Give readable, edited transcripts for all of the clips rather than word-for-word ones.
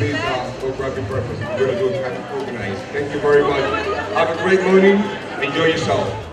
please go grab your breakfast. We're going to do it kind of organized. Thank you very much. Have a great morning. Enjoy yourself.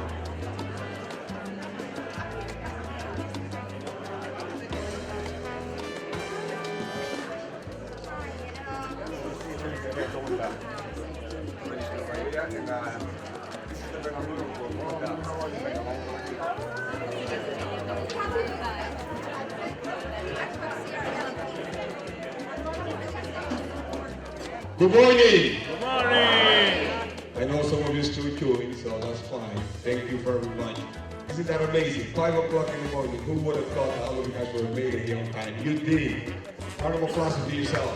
Good morning. Good morning. I know some of you still queuing, so that's fine. Thank you very much. Isn't that amazing? 5 o'clock in the morning. Who would have thought that all of you guys would have made it here on time? You did. Round of applause to yourself.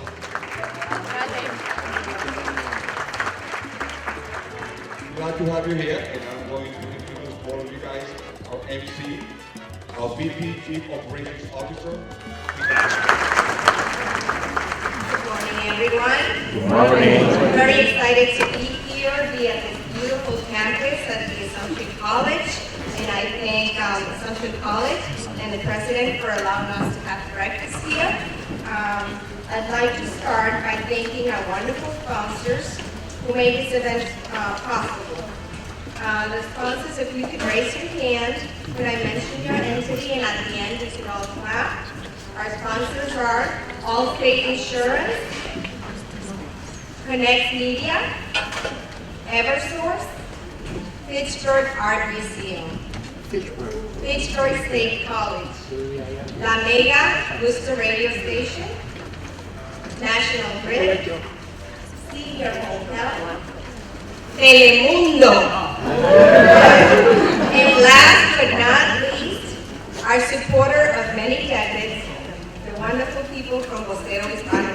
Glad to have you here, and I'm going to introduce all of you guys, our MC, our VP, Chief Operations Officer. Good morning, everyone. Good morning. We're very excited to be here, be at this beautiful campus at the Assumption College, and I thank Assumption College and the president for allowing us to have breakfast here. I'd like to start by thanking our wonderful sponsors who made this event possible. The sponsors, if you could raise your hand when I mention your entity, and at the end you should all clap. Our sponsors are Allstate Insurance, Connect Media, Eversource, Pittsburgh Art Museum, Pittsburgh State College, La Mega Worcester Radio Station, National Grid, Senior Hotel, Telemundo, and last but not least, our supporter of many decades, the wonderful people from CENTRO'S HISPANIC.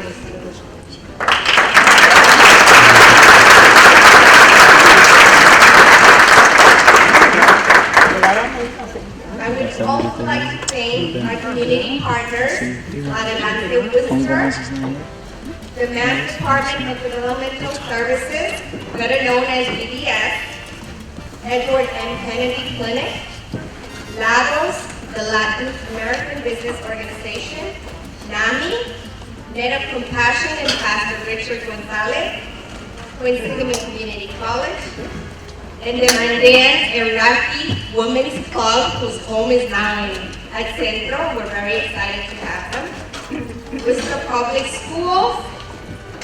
I would also like to thank our community partners, Adelante Worcester, the Mass Department of Developmental Services, better known as DDS, Edward M. Kennedy Clinic, Lagos, the Latin American Business Organization, NAMI, Net of Compassion and Pastor Richard Gonzalez, Quincy Community College, and the Mandan Iraqi Women's Club, whose home is now at Centro. We're very excited to have them. Worcester Public Schools,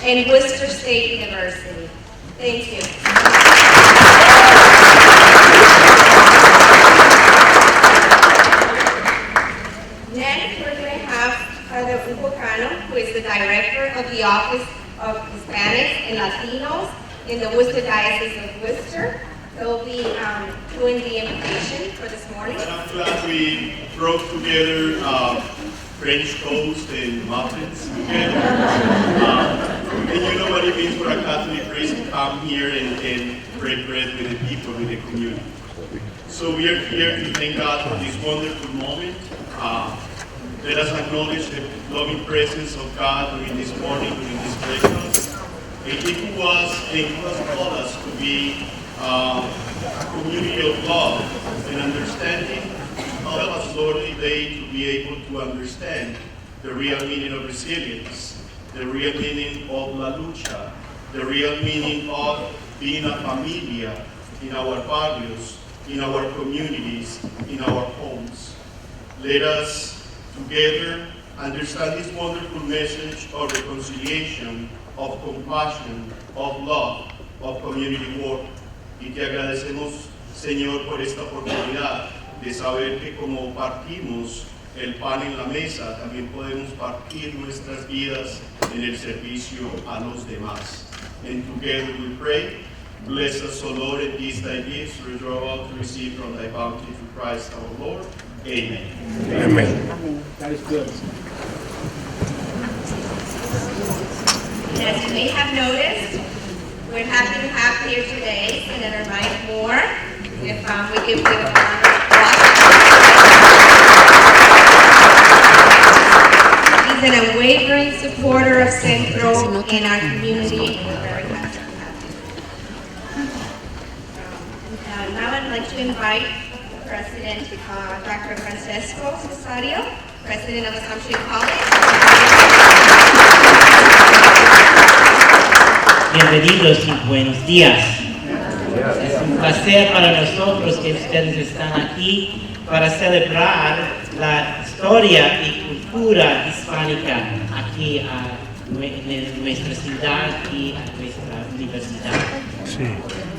and Worcester State University. Thank you. Next, we're going to have Father Hugo Cano, who is the director of the Office of Hispanics and Latinos in the Worcester Diocese of Worcester. They'll be doing the invitation for this morning. I'm glad we brought together French toast and muffins together. And you know what it means for a Catholic priest to come here and break bread with the people, with the community. So we are here to thank God for this wonderful moment. Let us acknowledge the loving presence of God during this morning, during this breakfast. And He has called us to be a community of love and understanding. Help us, Lord, today to be able to understand the real meaning of resilience, the real meaning of la lucha, the real meaning of being a familia in our barrios, in our communities, in our homes. Let us together understand this wonderful message of reconciliation, of compassion, of love, of community work. Y te agradecemos, Señor, por esta oportunidad de saber que como partimos el pan en la mesa, también podemos partir nuestras vidas en el servicio a los demás. And together we pray, bless us, O Lord, in these thy gifts, we draw out to receive from thy bounty through Christ our Lord. Amen. Amen. That is good. As you may have noticed, we're happy to have here today Senator Mike Moore. If we give him a round of applause. He's an unwavering supporter of Centro in our community, and we're very happy to have him. Now I'd like to invite President Dr. Francesco Cesario, President of Assumption College. Bienvenidos y buenos días. Es un placer para nosotros que ustedes están aquí para celebrar la historia y cultura hispánica aquí en nuestra ciudad y a nuestra universidad.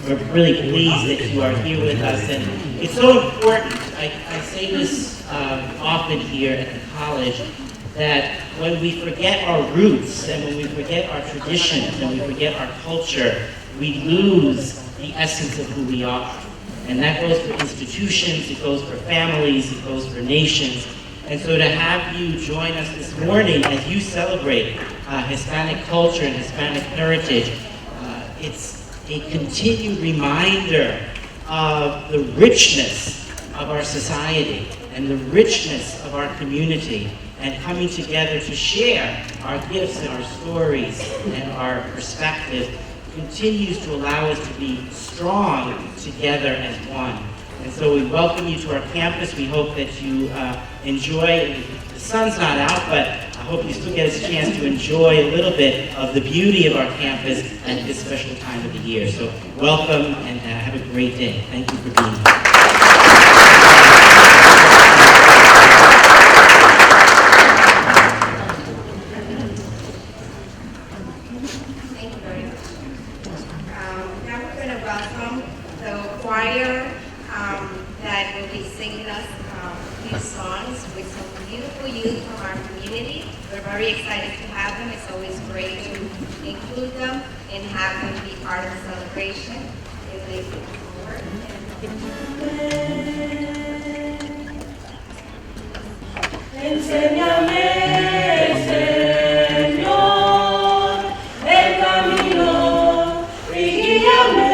We're really pleased that you are here with us, and it's so important. I say this often here at the college, that when we forget our roots and when we forget our traditions and we forget our culture, we lose the essence of who we are. And that goes for institutions, it goes for families, it goes for nations. And so to have you join us this morning as you celebrate Hispanic culture and Hispanic heritage, it's a continued reminder of the richness of our society and the richness of our community, and coming together to share our gifts and our stories and our perspective continues to allow us to be strong together as one. And so we welcome you to our campus. We hope that you enjoy. The sun's not out, but I hope you still get a chance to enjoy a little bit of the beauty of our campus at this special time of the year. So welcome and have a great day. Thank you for being here. That will be singing us a few songs with some beautiful youth from our community. We're very excited to have them. It's always great to include them and have them be part of the celebration. If they come forward. Enséñame, Señor, el camino y guíame.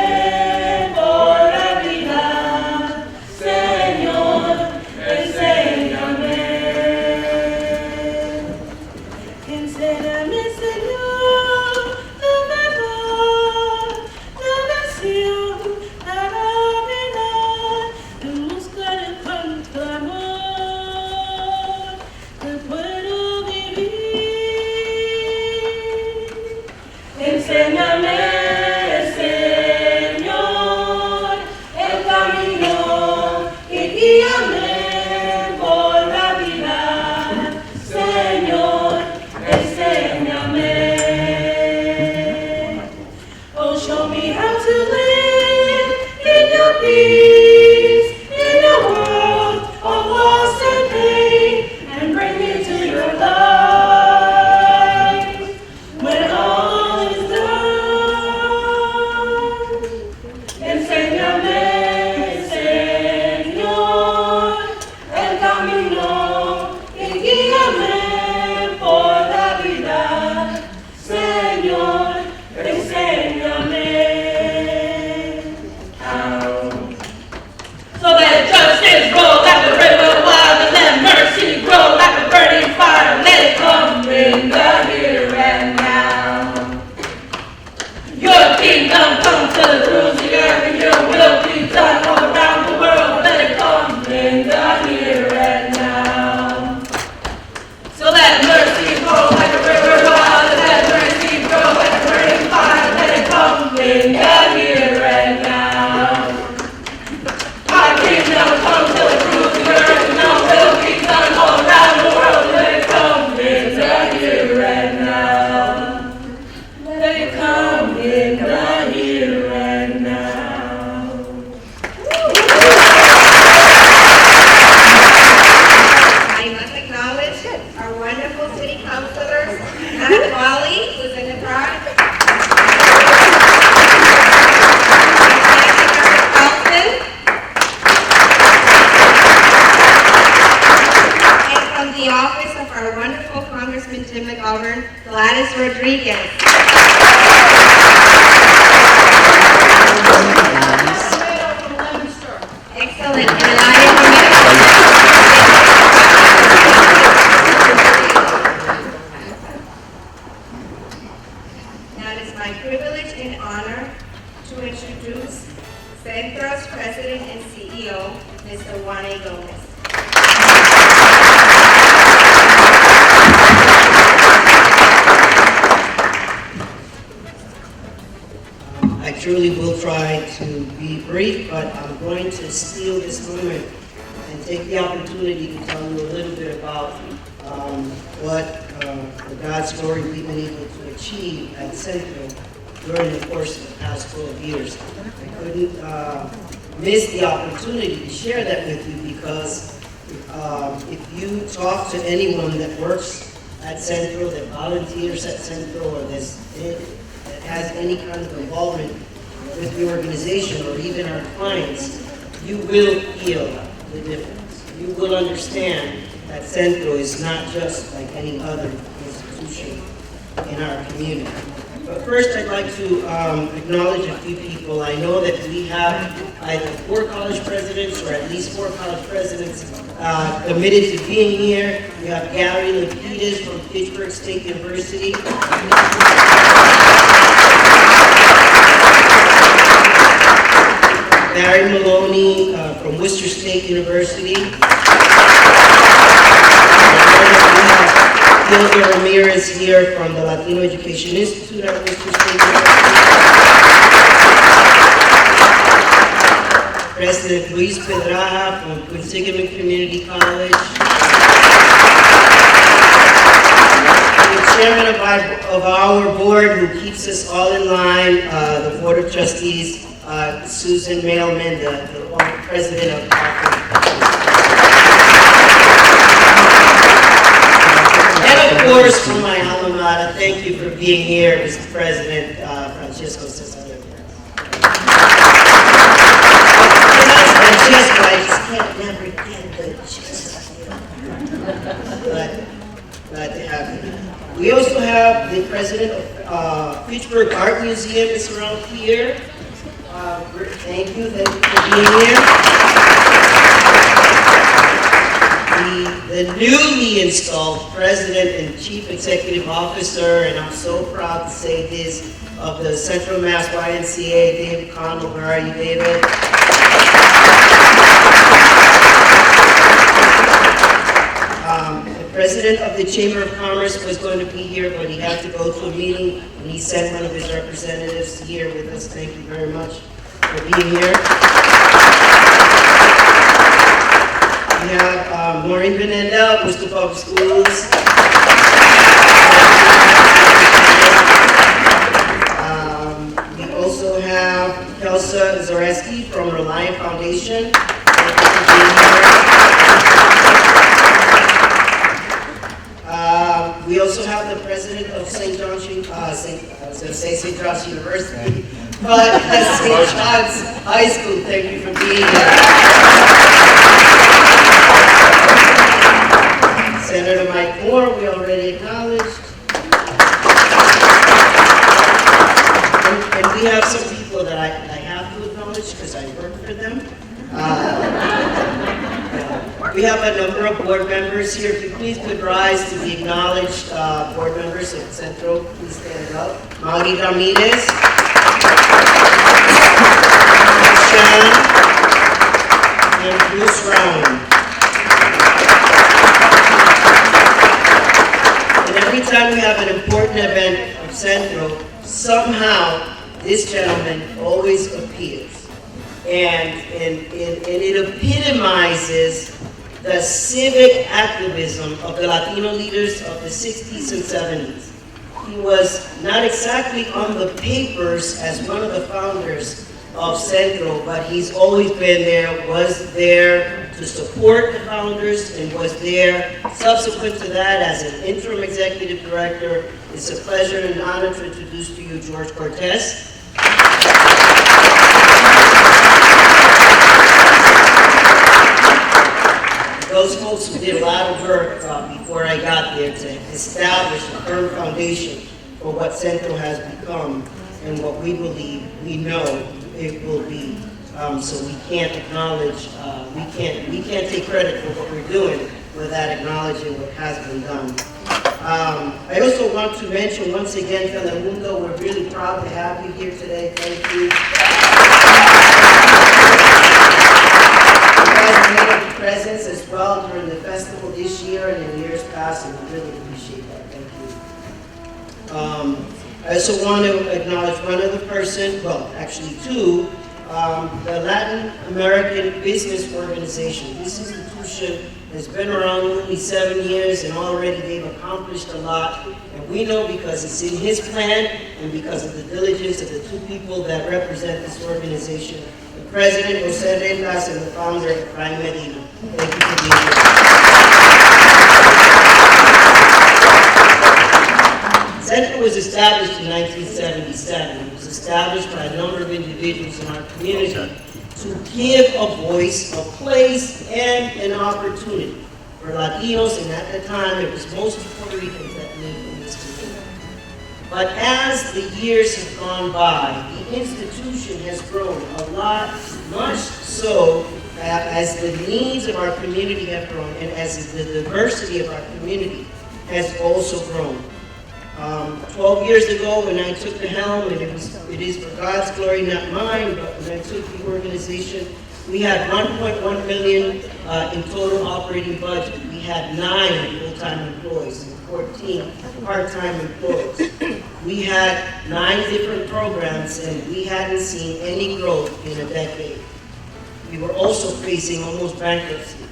Centro's President and CEO, Mr. Juan A. Gomez. truly will try to be brief, but I'm going to steal this moment and take the opportunity to tell you a little bit about what, for God's glory, we've been able to achieve at Centro during the course of the past 12 years. I couldn't miss the opportunity to share that with you because if you talk to anyone that works at Centro, that volunteers at Centro, or that has any kind of involvement with the organization or even our clients, you will feel the difference. You will understand that Centro is not just like any other institution in our community. But first, I'd like to acknowledge a few people. I know that we have either 4 college presidents or at least 4 college presidents committed to being here. We have Gary Lapidus from Pittsburgh State University. Barry Maloney from Worcester State University. Hilda Ramirez here from the Latino Education Institute at Worcester State University. President Luis Pedraja from Quinsigamond Community College. The chairman of our board who keeps us all in line, the Board of Trustees, Susan Mailman, the president of and of course, from my alma mater, thank you for being here, Mr. President Francisco Cesar. Francesco, I just can't never get the gist. Glad to have you. We also have the president of Pittsburgh Art Museum is around here. Thank you for being here. The newly installed President and Chief Executive Officer, and I'm so proud to say this, of the Central Mass YMCA, David Connell. Where are you, David? The President of the Chamber of Commerce was going to be here, but he had to go to a meeting, and he sent one of his representatives here with us. Thank you very much for being here. We have Maureen Benenda, Worcester Public Schools. We also have Kelsa Zareski from Reliant Foundation. Thank you for being here. We also have the president of St. John's University, but St. John's High School. Thank you for being here. Senator Mike Moore, we already acknowledged. And we have some people that I have to acknowledge because I work for them. We have a number of board members here. If you please could rise to the acknowledged board members of Centro. Please stand up. Mauri Ramirez. Shan. And Bruce Brown. And every time we have an important event of Centro, somehow this gentleman always appears. And it epitomizes the civic activism of the Latino leaders of the 60s and 70s. He was not exactly on the papers as one of the founders of Centro, but he's always been there, was there to support the founders, and was there subsequent to that as an interim executive director. It's a pleasure and honor to introduce to you George Cortez. Those folks who did a lot of work before I got there to establish a firm foundation for what Centro has become and what we believe, we know it will be. So we can't acknowledge, we can't take credit for what we're doing without acknowledging what has been done. I also want to mention once again, Telemundo, we're really proud to have you here today. Thank you. Presence as well during the festival this year and in years past, and we really appreciate that. Thank you. I also want to acknowledge one other person, well, actually two, the Latin American Business Organization. This institution has been around only 7 years, and already they've accomplished a lot. And we know because it's in his plan and because of the diligence of the two people that represent this organization, the president, Jose Rendas, and the founder, Brian Medina. Thank you for being here. Centro was established in 1977. It was established by a number of individuals in our community to give a voice, a place, and an opportunity for Latinos, and at the time it was mostly Puerto Ricans that lived in this community. But as the years have gone by, the institution has grown a lot, much so as the needs of our community have grown, and as the diversity of our community has also grown. 12 years ago when I took the helm, and it is for God's glory, not mine, but when I took the organization, we had 1.1 million in total operating budget. We had 9 full-time employees and 14 part-time employees. We had 9 different programs, and we hadn't seen any growth in a decade. We were also facing almost bankruptcy.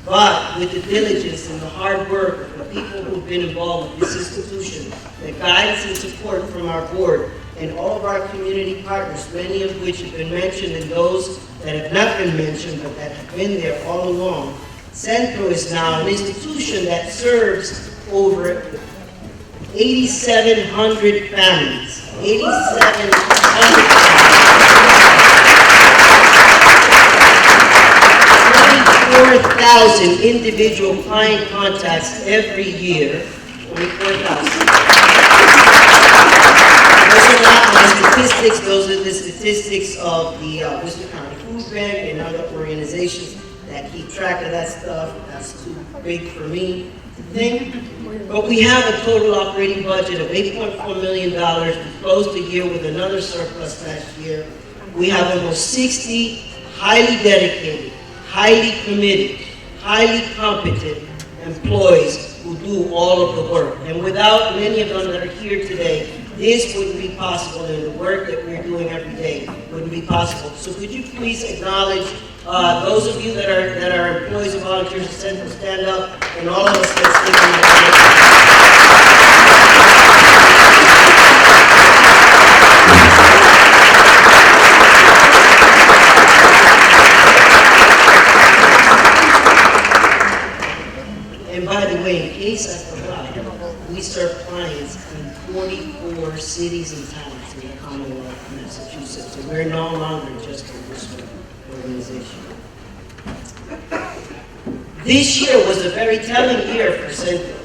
But with the diligence and the hard work of the people who've been involved with this institution, the guidance and support from our board, and all of our community partners, many of which have been mentioned and those that have not been mentioned but that have been there all along, Centro is now an institution that serves over 8,700 families. 8,700 families. 24,000 individual client contacts every year. 24,000. Those are not my statistics. Those are the statistics of the Worcester County Food Bank and other organizations that keep track of that stuff. That's too big for me to think. But we have a total operating budget of $8.4 million. We closed the year with another surplus last year. We have almost 60 highly dedicated, highly committed, highly competent employees who do all of the work. And without many of them that are here today, this wouldn't be possible, and the work that we're doing every day wouldn't be possible. So could you please acknowledge those of you that are employees and volunteers at Centro, stand up, and all of us that's And by the way, in case I forgot, we serve clients in 44 cities and towns in the Commonwealth of Massachusetts, and we're no longer just a Worcester organization. This year was a very telling year for Centro.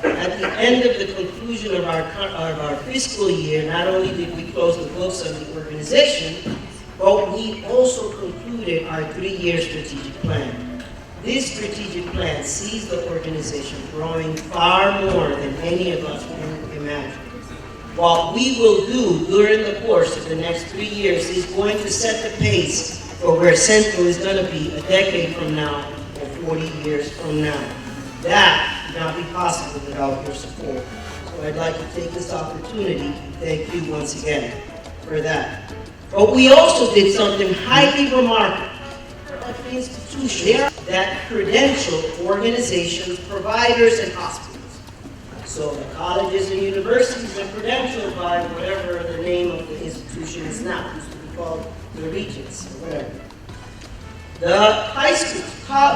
At the end of the conclusion of our fiscal year, not only did we close the books on the organization, but we also concluded our 3-year strategic plan. This strategic plan sees the organization growing far more than any of us can imagine. What we will do during the course of the next 3 years is going to set the pace for where Centro is going to be a decade from now or 40 years from now. That would not be possible without your support. So I'd like to take this opportunity to thank you once again for that. But we also did something highly remarkable. The institution that credential organizations, providers, and hospitals. So the colleges and universities are credentialed by whatever the name of the institution is now. It used to be called the Regents or whatever. The high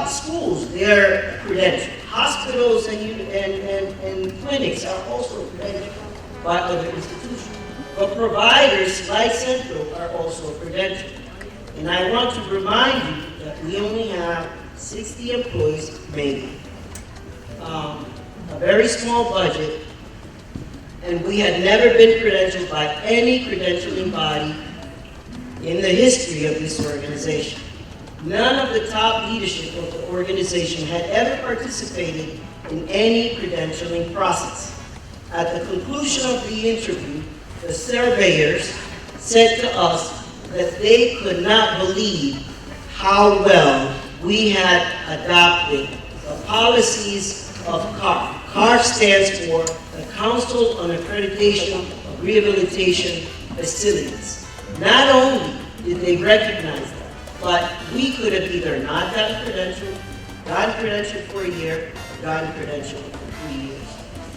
schools, they're credentialed. Hospitals and clinics are also credentialed by other institutions. But providers like Centro are also credentialed. And I want to remind you that we only have 60 employees, maybe, a very small budget, and we had never been credentialed by any credentialing body in the history of this organization. None of the top leadership of the organization had ever participated in any credentialing process. At the conclusion of the interview, the surveyors said to us that they could not believe how well we had adopted the policies of CAR. CAR stands for the Council on Accreditation of Rehabilitation Facilities. Not only did they recognize that, but we could have either not gotten credentialed for a year, or gotten credentialed for 3 years.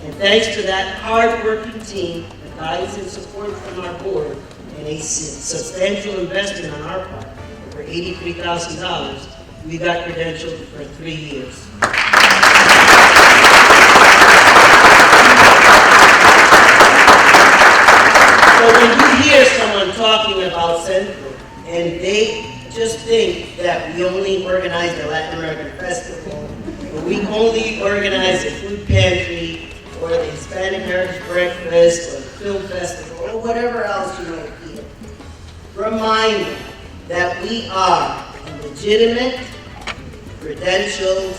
And thanks to that hard-working team, the guidance and support from our board, and a substantial investment on our part, over $83,000, we got credentialed for 3 years. So when you hear someone talking about Centro, and they just think that we only organize the Latin American Festival, or we only organize the food pantry, or the Hispanic Heritage Breakfast, or the film festival, or whatever else you might hear, remind them that we are a legitimate, credentialed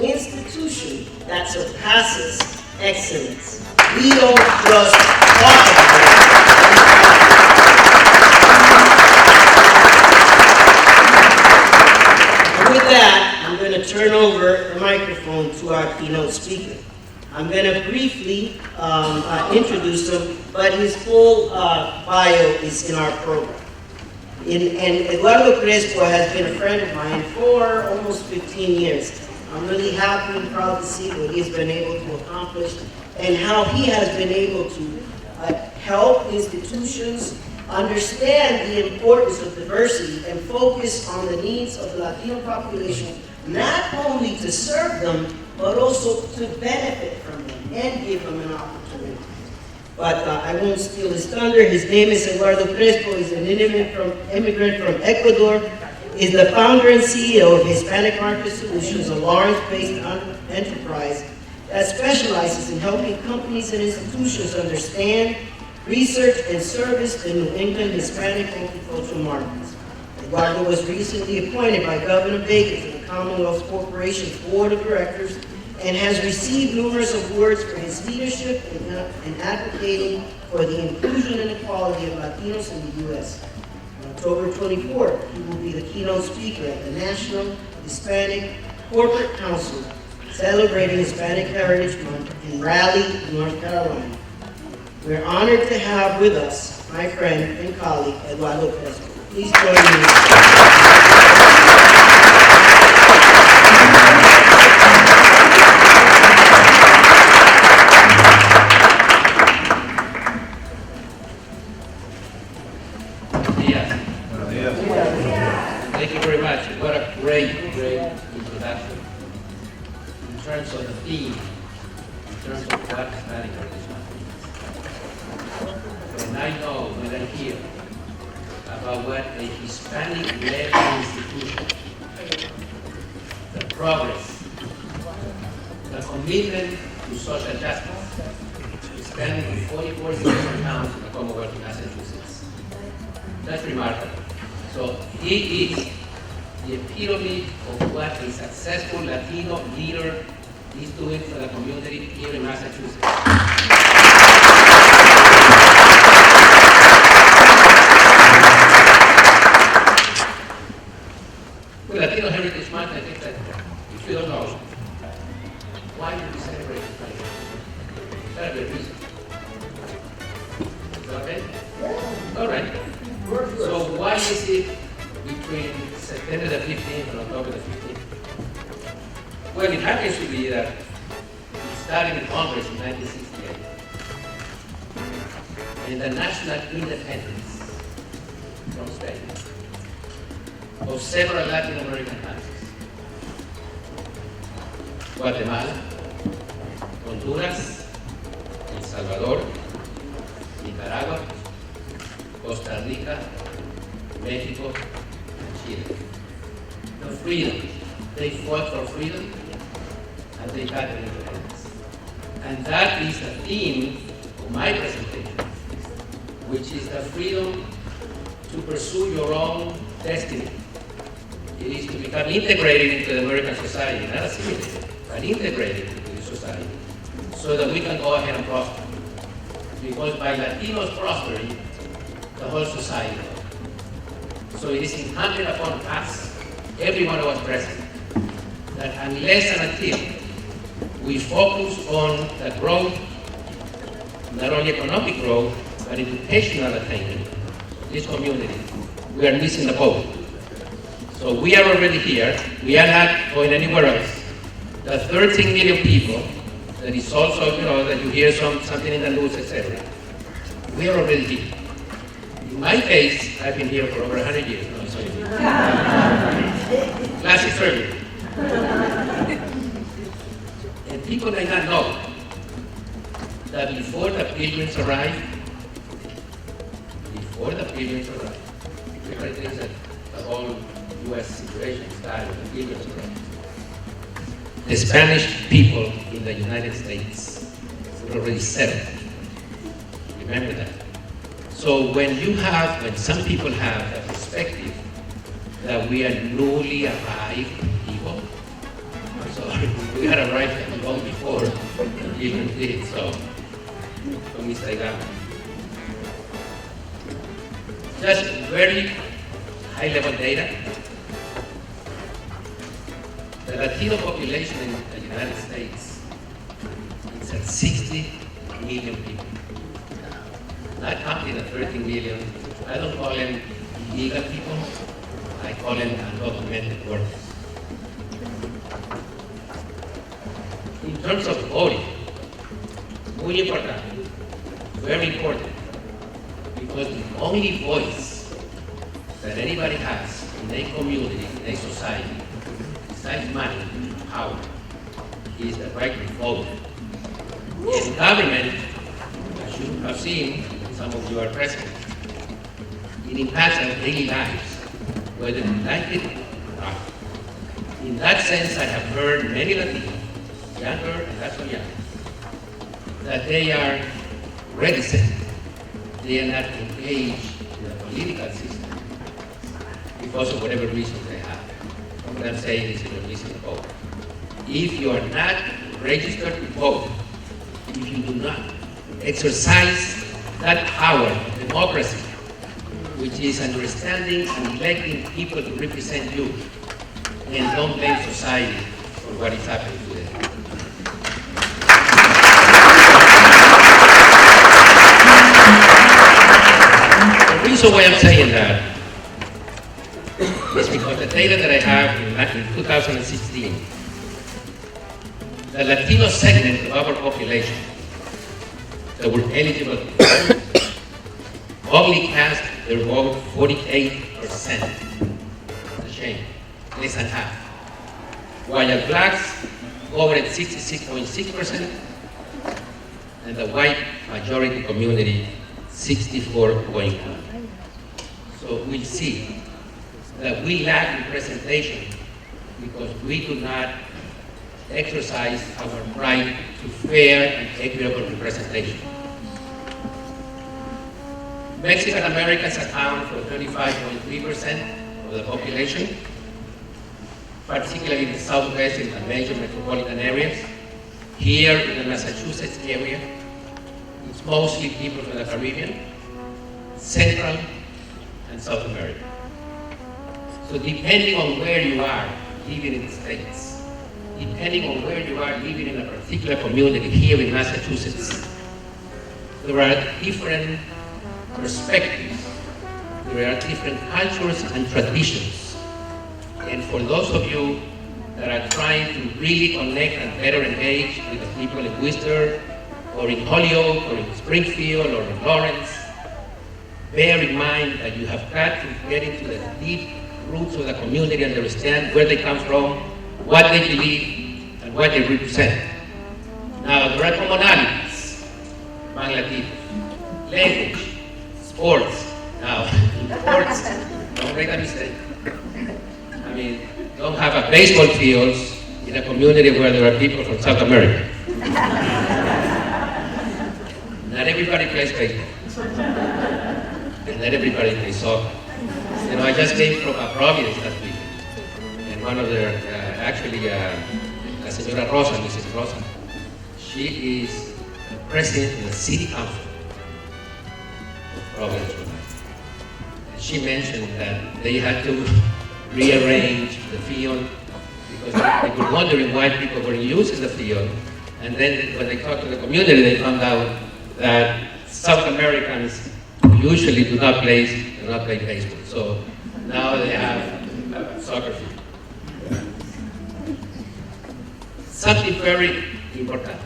institution that surpasses excellence. We don't just talk about it. And with that, I'm going to turn over the microphone to our keynote speaker. I'm going to briefly introduce him, but his full bio is in our program. And Eduardo Crespo has been a friend of mine for almost 15 years. I'm really happy and proud to see what he's been able to accomplish and how he has been able to help institutions understand the importance of diversity and focus on the needs of the Latino population, not only to serve them, but also to benefit from them and give them an opportunity. But I won't steal his thunder. His name is Eduardo Crespo. He's an immigrant from Ecuador. He's the founder and CEO of Hispanic Market Solutions, a Lawrence-based enterprise that specializes in helping companies and institutions understand, research, and service the New England Hispanic multicultural markets. Eduardo was recently appointed by Governor Baker to the Commonwealth Corporation's Board of Directors and has received numerous awards for his leadership in advocating for the inclusion and equality of Latinos in the U.S. On October 24th, he will be the keynote speaker at the National Hispanic Corporate Council, celebrating Hispanic Heritage Month in Raleigh, North Carolina. We're honored to have with us my friend and colleague, Eduardo Crespo. Please join me. Thank you very much. What a great introduction. In terms of the theme, in terms of what Hispanic Heritage Month means. And I know when I hear about what a Hispanic-led institution, the progress, the commitment to social justice, expanding to 44 different towns in the Commonwealth of Massachusetts. That's remarkable. So it is the epitome of what a successful Latino leader is doing for the community here in Massachusetts. With Latino Heritage Month, I think that if you don't know, why do we celebrate this month? Celebrate reason. Is that okay? All right. So why is it between September the 15th and October the 15th? Well, it happens to be that it started in Congress in 1968. And the national independence from Spain of several Latin American countries. Guatemala, Honduras, El Salvador, Nicaragua, Costa Rica, Mexico, and Chile. The freedom. They fought for freedom, and they got their independence. And that is the theme of my presentation, which is the freedom to pursue your own destiny. It is to become integrated into the American society, not assimilated, but integrated into the society, so that we can go ahead and prosper. Because by Latinos prospering, the whole society. So it is incumbent upon us, every one of us present, that unless and until we focus on the growth not only economic growth, but educational attainment. This community, we are missing the boat. So we are already here. We are not going anywhere else. The 13 million people, that is also, that you hear something in the news, etc. We are already here. In my case, I've been here for over 100 years. No, sorry. Plastic surgery. And people may not know that before the pilgrims arrived, everybody thinks that the whole U.S. situation started when the pilgrims arrived. The Spanish people in the United States were already settled. Remember that. So when some people have the perspective that we are newly arrived people, I'm sorry, we had arrived long before the pilgrims did, so don't mistake that. Just very high-level data. The Latino population in the United States is at 60 million people. Not counting the 13 million. I don't call them illegal people. I call them undocumented workers. In terms of voting, muy importante, very important, because the only voice that anybody has in a community, in a society, besides money, power, is the right to vote. In government, as you have seen, some of you are present, it impacts our daily lives, whether we like it or not. In that sense, I have heard many Latinos, younger and not so young, that they are reticent, they are not engaged in the political system because of whatever reasons they have. What I'm saying is you're missing the vote. If you are not registered to vote, if you do not exercise that power of democracy, which is understanding and electing people to represent you, and don't blame society for what is happening today. The reason why I'm saying that is because the data that I have in 2016, the Latino segment of our population that were eligible to vote only cast their vote 48%. It's a shame, less than half. While the blacks voted 66.6%, and the white majority community 64.1%. So we'll see that we lack representation because we do not exercise our right to fair and equitable representation. Mexican Americans account for 35.3% of the population, particularly in the Southwest and the major metropolitan areas. Here in the Massachusetts area, it's mostly people from the Caribbean, Central and South America. So depending on where you are living in the States, depending on where you are living in a particular community here in Massachusetts, there are different perspectives, there are different cultures and traditions. And for those of you that are trying to really connect and better engage with the people in Worcester, or in Holyoke, or in Springfield, or in Lawrence, bear in mind that you have got to get into the deep roots of the community and understand where they come from, what they believe, and what they represent. Now, there are commonalities among Latinos. Language, sports. Now, in sports, don't make a mistake. I mean, don't have a baseball field in a community where there are people from South America. Not everybody plays baseball. And not everybody plays soccer. You know, I just came from Providence last week. And one of their, La Señora Rosa, Mrs. Rosa, she is the president of the city council of Providence, Rhode Island. And she mentioned that they had to rearrange the field because they were wondering why people were using the field. And then when they talked to the community, they found out that South Americans usually do not play baseball. So now they have soccer field. Something very important,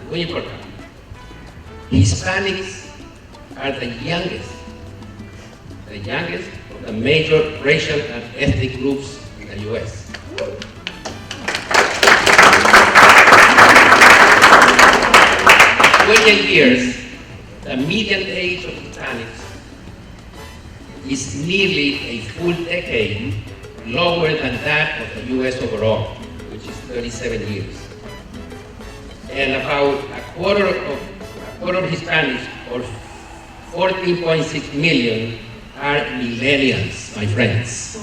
Hispanics are the youngest of the major racial and ethnic groups in the U.S. In 28 years, the median age of Hispanics is nearly a full decade lower than that of the U.S. overall, which is 37 years. And about a quarter of Hispanics, or 14.6 million, are millennials, my friends.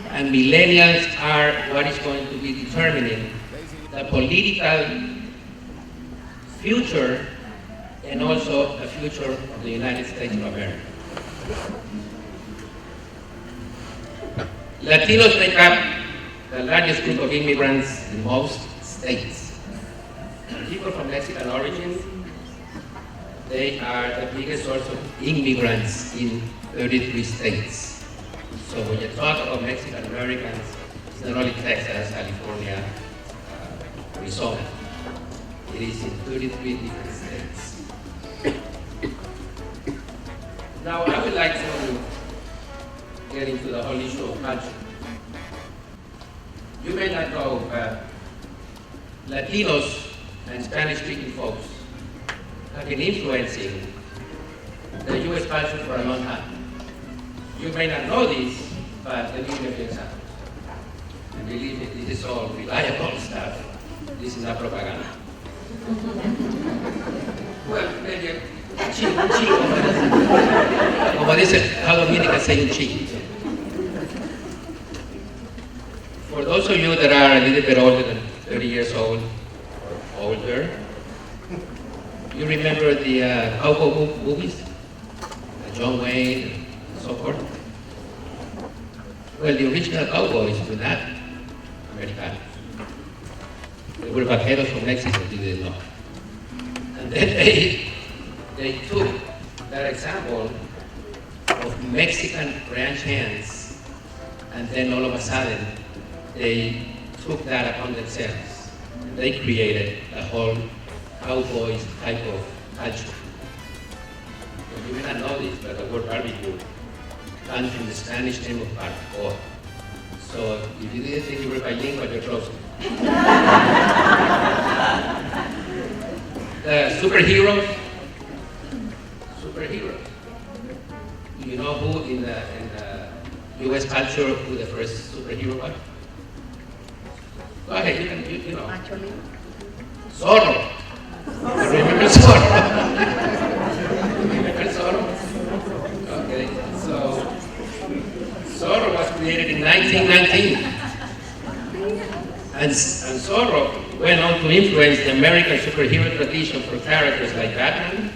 And millennials are what is going to be determining the political future and also the future of the United States of America. Latinos make up the largest group of immigrants in most states. People from Mexican origin, they are the biggest source of immigrants in 33 states. So when you talk about Mexican Americans, it's not only Texas, California, Arizona. It is in 33 different states. Now, I would like to get into the whole issue of culture. You may not know, but Latinos and Spanish-speaking folks have been influencing the U.S. culture for a long time. You may not know this, but let me give you an example. And believe me, this is all reliable stuff. This is not propaganda. Well, maybe un chico, como dice, how Dominicans say un chico. For those of you that are a little bit older than 30 years old, older, you remember the cowboy movies? John Wayne and so forth? Well, the original cowboys were not Americanos. They were vaqueros from Mexico, you didn't know. And then they took that example of Mexican ranch hands, and then all of a sudden, they took that upon themselves. And they created a whole cowboys type of culture. And you may not know this, but the word barbecue comes from the Spanish name of barbacoa. So if you didn't think you were bilingual, you're close. The superheroes. Do you know who in the U.S. culture who the first superhero was? Go ahead, you know. Zorro. Remember Zorro? Remember Zorro? Okay, so Zorro was created in 1919. And Zorro went on to influence the American superhero tradition for characters like Batman,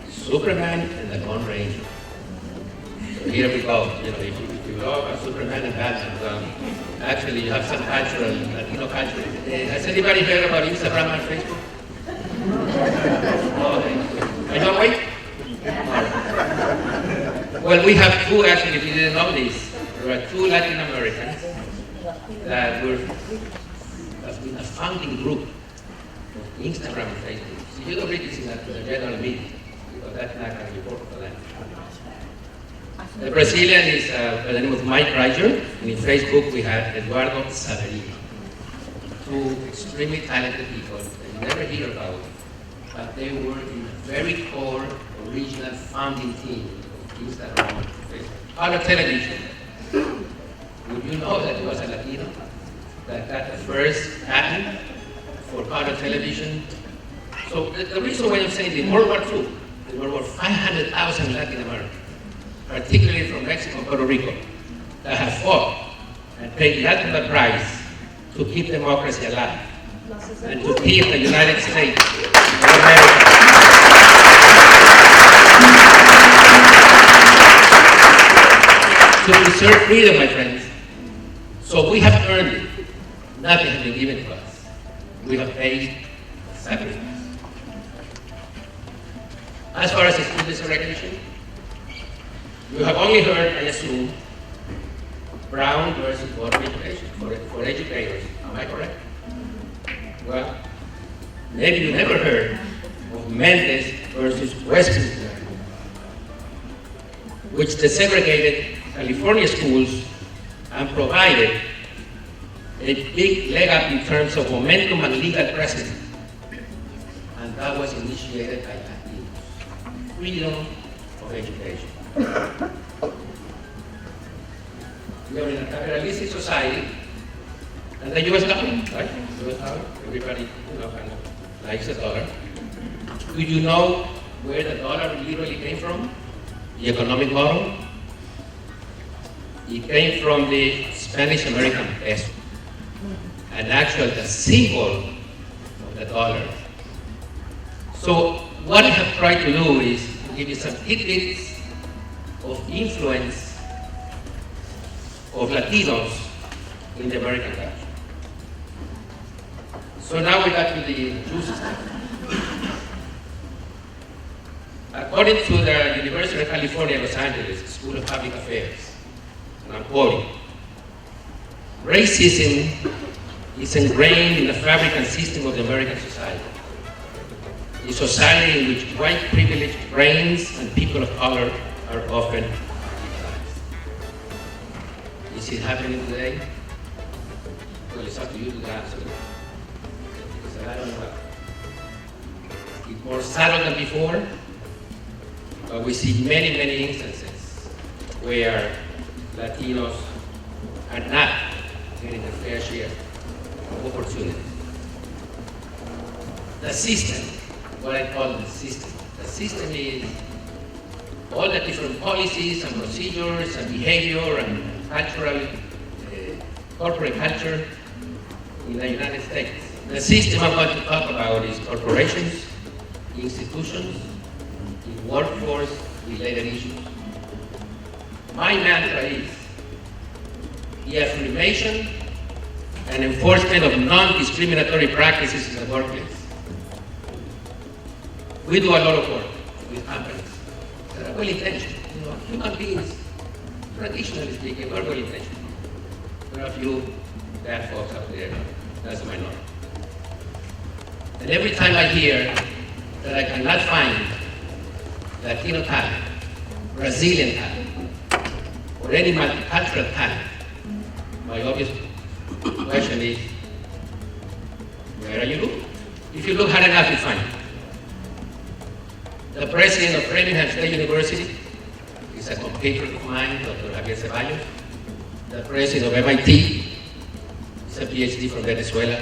Superman, and the Lone Ranger. So here we go. You know, if you love Superman and Batman, well, actually you have some cultural, Latino culture. Has anybody heard about Instagram and Facebook? Oh, I don't wait. Well, we have two, actually, if you didn't know this, there are two Latin Americans that were in a founding group of Instagram and Facebook. So you don't read this in the general media, because that's not going to be important for them. The Brazilian is by the name of Mike Reiger, and in Facebook we have Eduardo Saverino. Two extremely talented people that you never hear about, but they were in a very core, original founding team of Instagram and Facebook. Out of television, would you know that it was a Latino that got the first patent for color television? So the reason why I'm saying in World War II, there were over 500,000 Latin Americans, particularly from Mexico and Puerto Rico, that have fought and paid the ultimate price to keep democracy alive and to keep the United States of America. To preserve freedom, my friends. So we have earned it. Nothing has been given to us. We have paid sacrifice. As far as students recognition, you have only heard, I assume, Brown versus Board of Education for educators. Am I correct? Well, maybe you never heard of Mendes versus Westminster, which desegregated California schools and provided a big leg up in terms of momentum and legal precedent. And that was initiated by Latinos. Freedom of education. We are in a capitalistic society, and the US dollar, right? US dollar, everybody kind of likes the dollar. Do you know where the dollar literally came from? The economic model? It came from the Spanish American peso, and actually the symbol of the dollar. So what I have tried to do is to give you some tidbits of influence of Latinos in the American culture. So now we got to the juicy stuff. According to the University of California, Los Angeles School of Public Affairs, and I'm quoting, racism is ingrained in the fabric and system of the American society. A society in which white privilege reigns and people of color are often victimized. Is it happening today? Well, it's up to you to answer it. Because I don't know. It's more subtle than before, but we see many, many instances where Latinos are not getting a fair share of opportunities. The system, what I call the system. The system is all the different policies and procedures and behavior and cultural, corporate culture in the United States. The system I'm going to talk about is corporations, institutions, the workforce, related issues. My mantra is the affirmation and enforcement of non-discriminatory practices in the workplace. We do a lot of work with companies that are well-intentioned. Human beings, traditionally speaking, are well-intentioned. There are a few bad folks out there, that's the minority. And every time I hear that I cannot find Latino talent, Brazilian talent, or any multicultural talent, my obvious question is, where are you looking? If you look hard enough, you find it. The president of Framingham State University is a compatriot of mine, Dr. Javier Ceballos. The president of MIT is a PhD from Venezuela.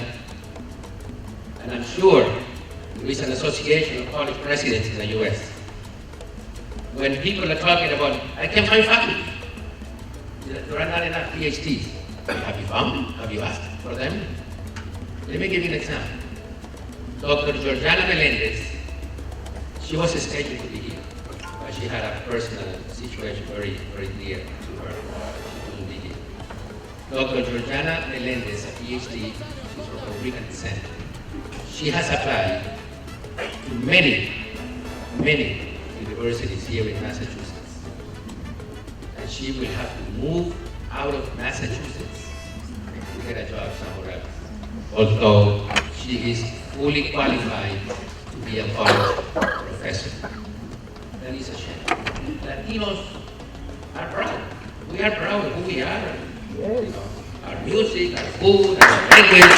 And I'm sure there is an association of college presidents in the US. When people are talking about, I can't find faculty. There are not enough PhDs. Have you found them? Have you asked for them? Let me give you an example. Dr. Georgiana Melendez, she was scheduled to be here, but she had a personal situation very, very dear to her. She couldn't be here. Dr. Georgiana Melendez, a PhD, she's from Puerto Rican descent. She has applied to many, many universities here in Massachusetts. And she will have to move out of Massachusetts to get a job somewhere else. Although she is fully qualified to be a college professor. That is a shame. Latinos are proud. We are proud of who we are. Yes. Our music, our food, our language.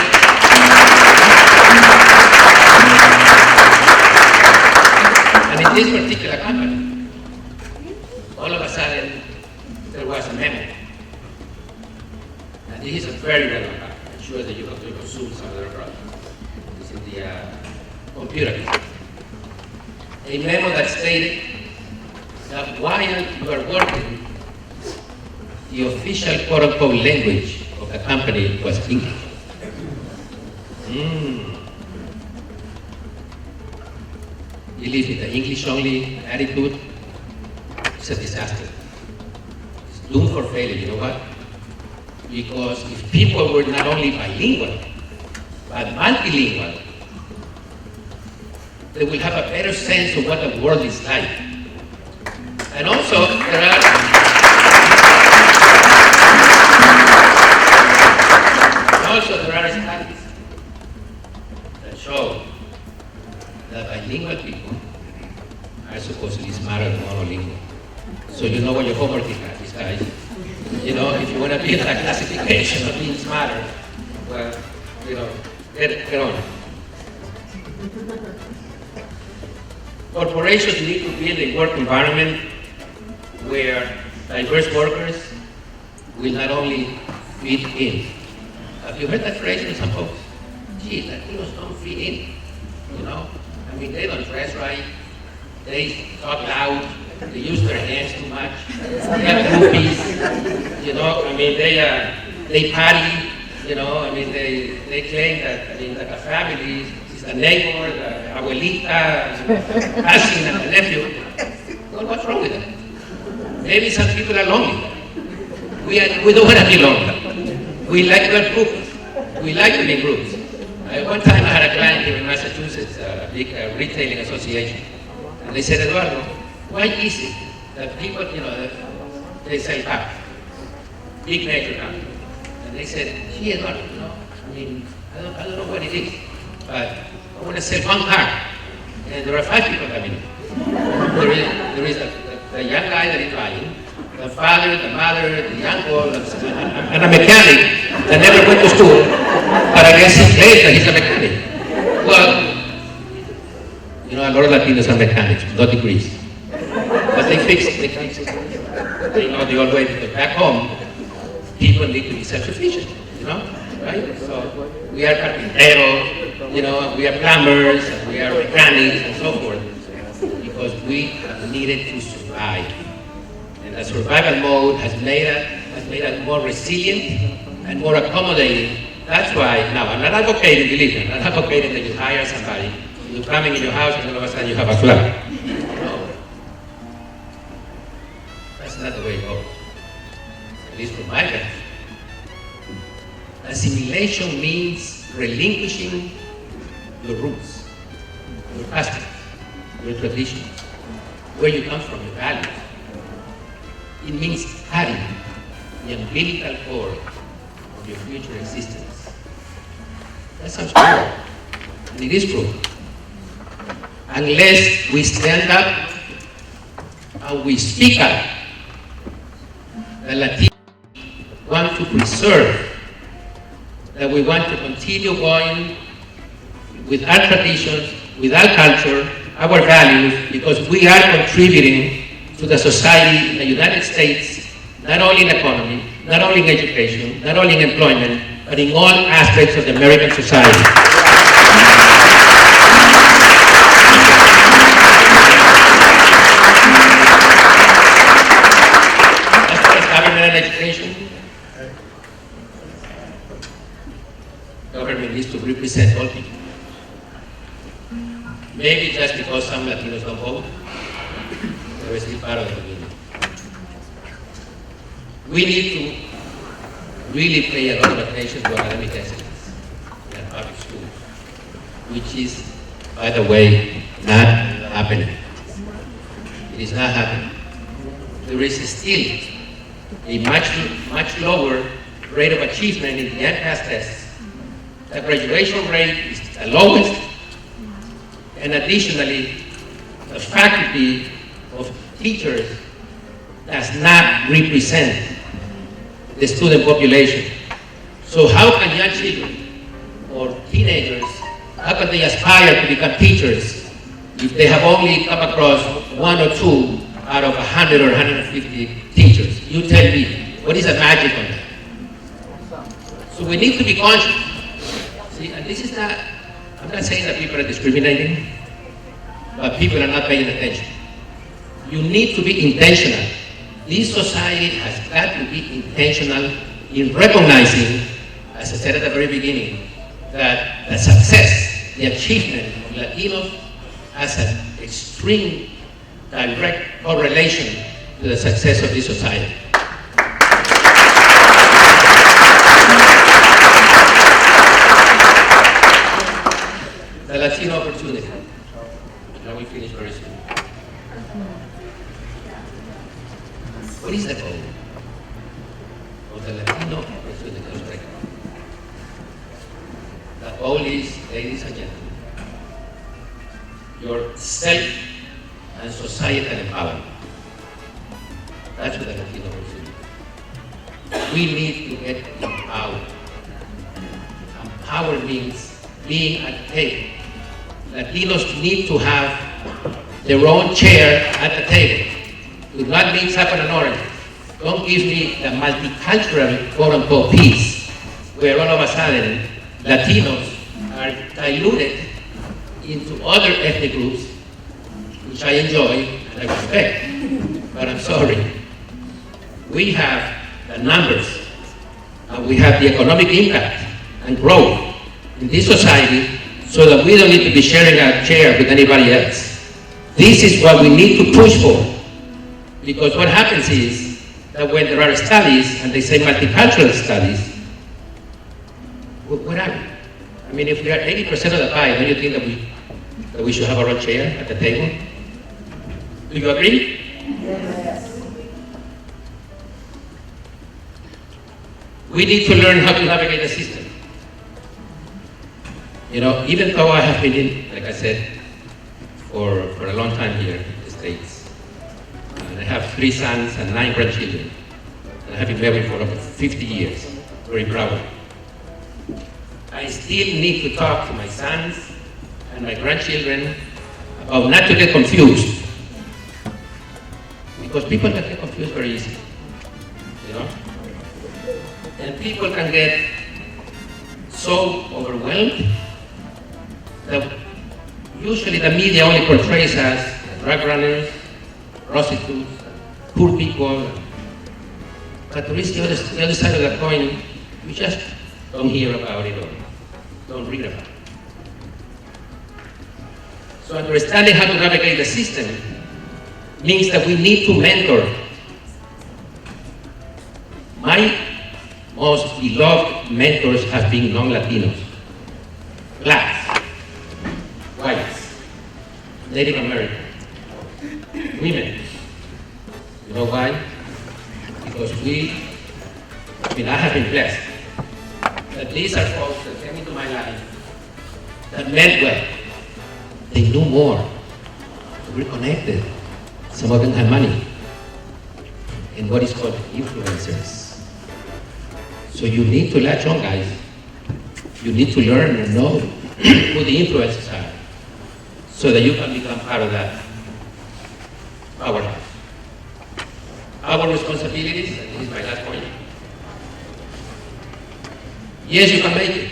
And in this particular company, all of a sudden, there was a memo. And this is a very relevant company. I'm sure that you have to consume some of their products. It's in the computer. A memo that stated that while you are working, the official quote-unquote language of the company was English. Believe me, the English-only attitude is a disaster. It's doomed for failure, you know what? Because if people were not only bilingual, but multilingual, they will have a better sense of what the world is like. And also, there are studies that show that bilingual people are supposedly smarter than monolingual. So you know what your homework is, guys. You know, if you want to be in that classification of being smarter, well, you know, get on it. Corporations need to build a work environment where diverse workers will not only fit in. Have you heard that phrase in some folks? Gee, Latinos don't fit in. You know? I mean, they don't dress right. They talk loud. They use their hands too much. They have groupies. You know, I mean, they party. You know, I mean, they claim that, I mean, like a family is the neighbor, the abuelita, cousin, and the nephew. Well, what's wrong with that? Maybe some people are lonely. We don't want to be lonely. We like to have groups. We like to be in groups. One time I had a client here in Massachusetts, a big retailing association, and they said, Eduardo, why is it that people, you know, they sell cars, big major cars, and they said, gee, Eduardo, you know, I mean, I don't know what it is, but I want to sell one car, and there are 5 people coming in. There is the young guy that is buying, the father, the mother, the uncle, and a mechanic that never went to school, but I guess he claims that he's a mechanic. Well, you know, a lot of Latinos are mechanics, no degrees. But they fix it. They know the old way, because back home, people need to be self-sufficient, you know, right? So we are carpinteros, you know, we are plumbers, we are mechanics, and so forth, because we have needed to survive. And the survival mode has made us more resilient and more accommodating. That's why, now, I'm not advocating, believe me, I'm not advocating that you hire somebody, you come in your house and all of a sudden you have a flat. No. That's not the way it goes. At least from my country. Assimilation means relinquishing your roots, your customs, your traditions, where you come from, your values. It means cutting the umbilical cord of your future existence. That sounds true, and it is true. Unless we stand up and we speak up, the Latinos want to preserve, that we want to continue going with our traditions, with our culture, our values, because we are contributing to the society in the United States, not only in economy, not only in education, not only in employment, but in all aspects of the American society. As far as government and education, government needs to represent all people. Maybe just because some Latinos don't vote, they're still part of the community. We need to really pay a lot of attention to academic excellence in our public schools, which is, by the way, not happening. It is not happening. There is still a much lower rate of achievement in the MCAS tests. The graduation rate is the lowest, and additionally, the faculty of teachers does not represent the student population. So how can young children or teenagers, how can they aspire to become teachers if they have only come across 1 or 2 out of 100 or 150 teachers? You tell me, what is the magic on that? So we need to be conscious. See, and this is not, I'm not saying that people are discriminating, but people are not paying attention. You need to be intentional. This society has got to be intentional in recognizing, as I said at the very beginning, that the success, the achievement of Latinos has an extreme direct correlation to the success of this society. The Latino opportunity. finish very soon. What is the goal of the Latino President of Costa Rica? The goal is, ladies and gentlemen, your self and societal empowerment. That's what the Latino wants to do. We need to get empowered. And power means being at the table. Latinos need to have their own chair at the table. Do not mix apple and orange. Don't give me the multicultural quote-unquote peace, where all of a sudden Latinos are diluted into other ethnic groups, which I enjoy and I respect, but I'm sorry. We have the numbers, and we have the economic impact and growth in this society so that we don't need to be sharing a chair with anybody else. This is what we need to push for. Because what happens is that when there are studies, and they say multicultural studies, what are we? I mean, if we are 80% of the pie, don't you think that we should have our own chair at the table? Do you agree? Yes. We need to learn how to navigate the system. You know, even though I have been in, like I said, for a long time here in the States, and I have 3 sons and 9 grandchildren, and I have been married for over 50 years, very proud of it. I still need to talk to my sons and my grandchildren about not to get confused, because people can get confused very easily, you know? And people can get so overwhelmed that usually the media only portrays us drug runners, prostitutes, poor people. But there is the other side of the coin. We just don't hear about it or don't read about it. So understanding how to navigate the system means that we need to mentor. My most beloved mentors have been non-Latinos, blacks, whites, Native American, women. You know why? Because I have been blessed that these are folks that came into my life that meant well. They knew more. We were connected. Some of them had money. And what is called influencers. So you need to latch on, guys. You need to learn and know who the influencers are so that you can become part of that powerhouse. Our responsibilities, and this is my last point. Yes, you can make it.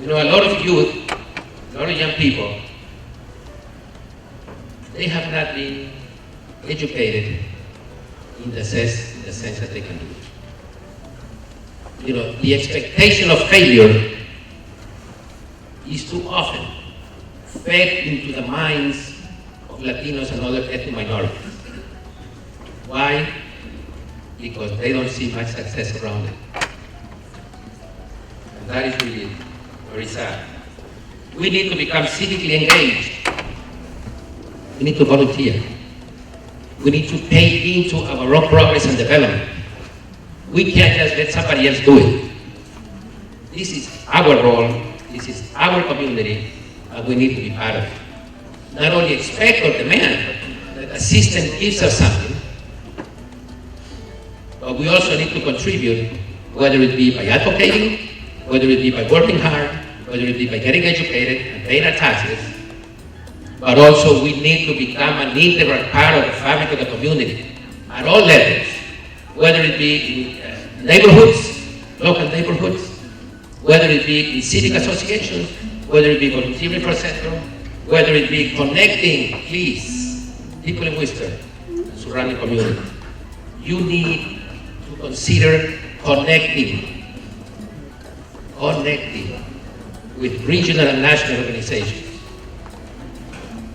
You know, a lot of youth, a lot of young people, they have not been educated in the sense that they can do it. You know, the expectation of failure is too often fed into the minds of Latinos and other ethnic minorities. Why? Because they don't see much success around them. And that is really very sad. We need to become civically engaged. We need to volunteer. We need to pay into our own progress and development. We can't just let somebody else do it. This is our role, this is our community, and we need to be part of it. Not only expect or demand that the system gives us something, but we also need to contribute, whether it be by advocating, whether it be by working hard, whether it be by getting educated and paying our taxes, but also we need to become an integral part of the fabric of the community at all levels, whether it be in neighborhoods, local neighborhoods, whether it be in civic associations, whether it be volunteering for Centro, whether it be connecting, please, people in Worcester and surrounding community. You need to consider connecting with regional and national organizations.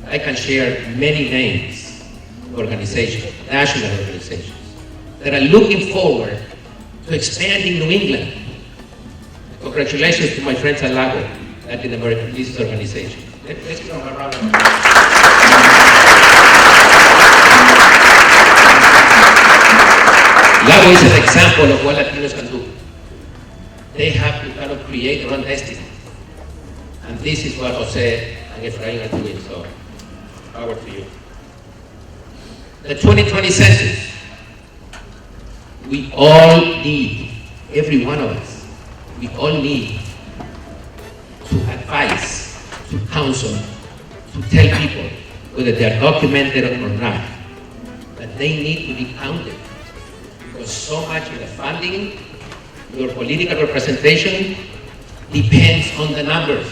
I can share many names of organizations, national organizations, that are looking forward to expanding New England. Congratulations to my friends at Lago, Latin American Business Organization. Let's give them a round of applause. Lago is an example of what Latinos can do. They have to kind of create their own destiny. And this is what Jose and Efrain are doing, so power to you. The 2020 census, we all need, every one of us, we all need to advise, to counsel, to tell people, whether they are documented or not, that they need to be counted. Because so much of the funding, your political representation, depends on the numbers.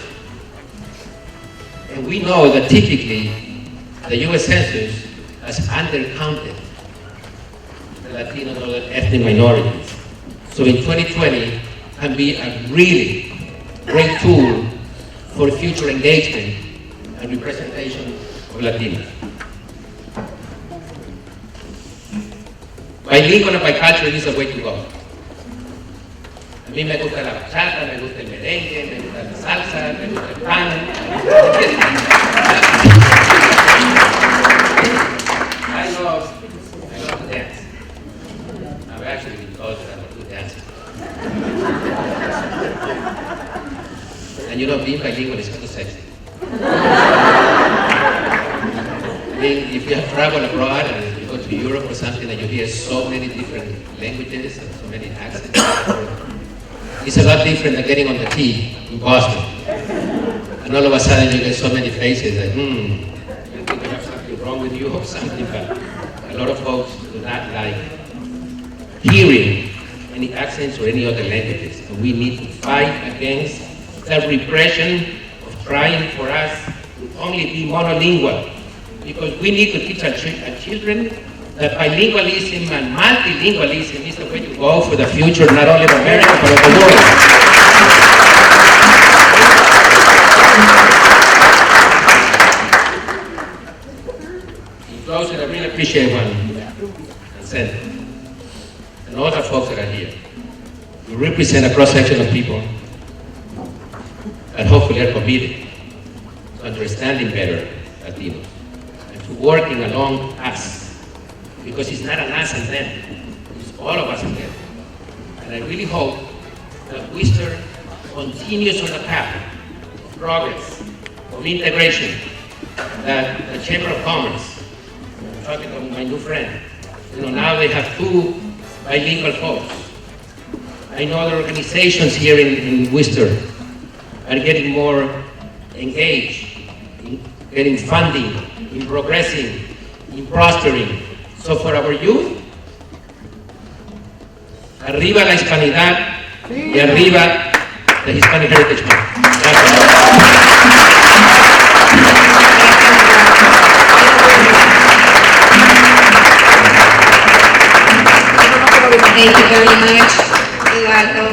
And we know that typically, the US Census has undercounted the Latino and other ethnic minorities. So in 2020, can be a really great tool for future engagement and representation of Latinos. Bilingual and bicultural is the way to go. A mí me gusta la bachata, me gusta el merengue, me gusta la salsa, me gusta el pan. I love to dance. I've actually been told that I'm a good dancer. And you know, being bilingual is kind of sexy. I mean, if you have traveled abroad and you go to Europe or something and you hear so many different languages and so many accents, it's a lot different than getting on the T in Boston. And all of a sudden you get so many faces like, you think you have something wrong with you or something, but a lot of folks do not like hearing any accents or any other languages. And we need to fight against the repression of trying for us to only be monolingual. Because we need to teach our children that bilingualism and multilingualism is the way to go for the future, not only of America, but of the world. In closing, I really appreciate Juan and Senator, and all the folks that are here. We represent a cross-section of people that hopefully are committed to understanding better Latinos and to working along us. Because it's not an us and them, it's all of us and them. And I really hope that Worcester continues on the path of progress, of integration, that the Chamber of Commerce, I'm talking to my new friend, now they have 2 bilingual folks. I know the organizations here in Worcester are getting more engaged, in getting funding, in progressing, in prospering. So for our youth, arriba la hispanidad y arriba the Hispanic Heritage Month. Thank you very much, Eduardo.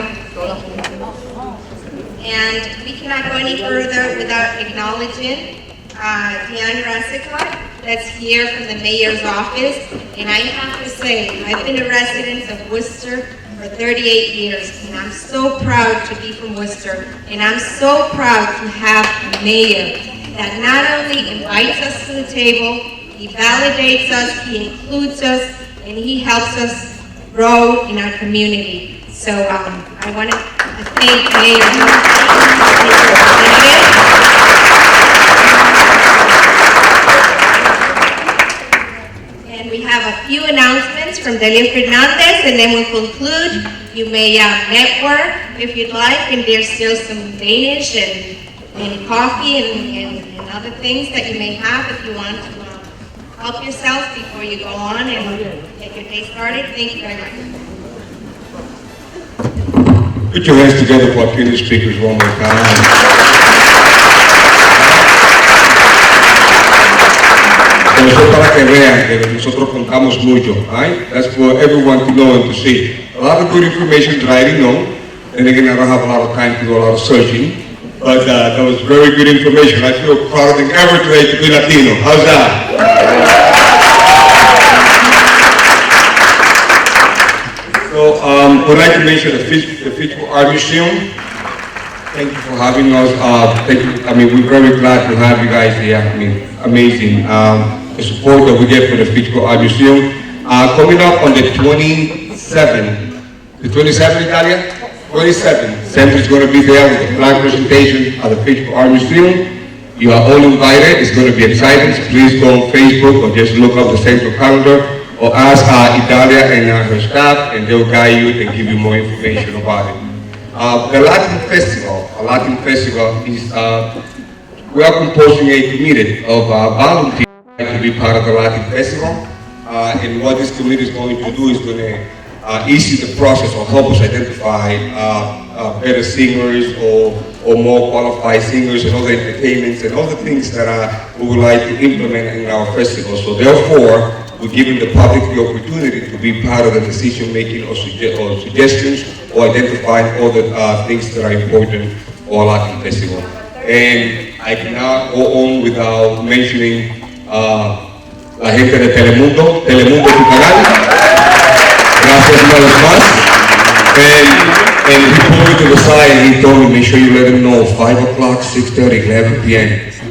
And we cannot go any further without acknowledging Diane Rasica, that's here from the mayor's office. And I have to say, I've been a resident of Worcester for 38 years, and I'm so proud to be from Worcester. And I'm so proud to have a mayor that not only invites us to the table, he validates us, he includes us, and he helps us grow in our community. So I want to thank Mayor. We have a few announcements from Delio Fernandez, and then we'll conclude. You may network if you'd like, and there's still some Danish and coffee and other things that you may have if you want to help yourself before you go on and get your day started. Thank you very much. Put your hands together for our keynote speakers one more time. Para que vean que nosotros contamos mucho, right? That's for everyone to know and to see. A lot of good information that I didn't know, and again, I don't have a lot of time to do a lot of searching, but that was very good information. I feel prouder than ever today to be Latino. How's that? So, I'd like to mention the Physical Art Museum. Thank you for having us. Thank you. I mean, we're very glad to have you guys here. I mean, amazing. The support that we get for the Physical Art Museum. Coming up on the 27th, the 27th, Italia? 27th, Centro is going to be there with a flag presentation at the Pittsburgh Army Field. You are all invited. It's going to be exciting. So please go on Facebook or just look up the Centro calendar or ask Italia and her staff, and they'll guide you and give you more information about it. The Latin Festival is, we are composing a committee of volunteers to be part of the Latin Festival. And what this committee is going to do is going to ease the process or help us identify better singers or more qualified singers and other entertainments and other things that we would like to implement in our festival. So therefore, we're giving the public the opportunity to be part of the decision making or suggestions or identifying all the things that are important for our Latin Festival. And I cannot go on without mentioning la gente de Telemundo, Telemundo tu canal. Gracias una vez más. And he pulled me to the side and he told me, make sure you let him know 5 o'clock, 6:30, 11 p.m.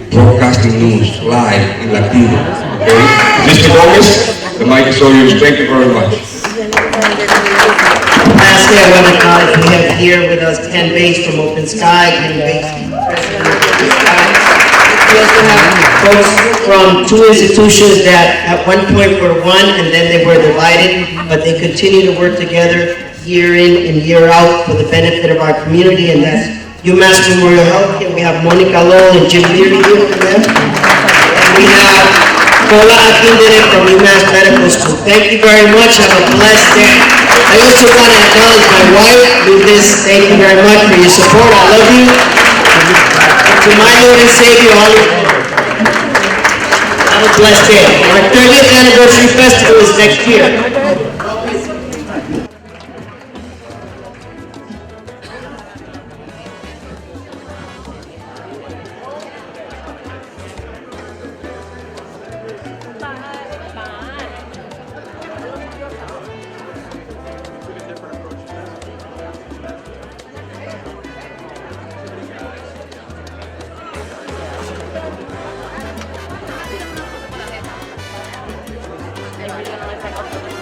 broadcasting news live in Latino. Okay? Mr. Gomez, the mic is all yours. Thank you very much. Lastly, I want to acknowledge we have here with us Ken Bates from Open Sky, Ken Bates, president of Open Sky. We also have folks from two institutions that at one point were one and then they were divided, but they continue to work together year in and year out for the benefit of our community, and that's UMass Memorial Healthcare. We have Monica Lowell and Jim Leary here for them. And we have Paula Akindere from UMass Medical School. Thank you very much. Have a blessed day. I also want to acknowledge my wife, Lucas. Thank you very much for your support. I love you. To my Lord and Savior, all of you. Have a blessed day. Our 30th anniversary festival is next year. I really don't know if I got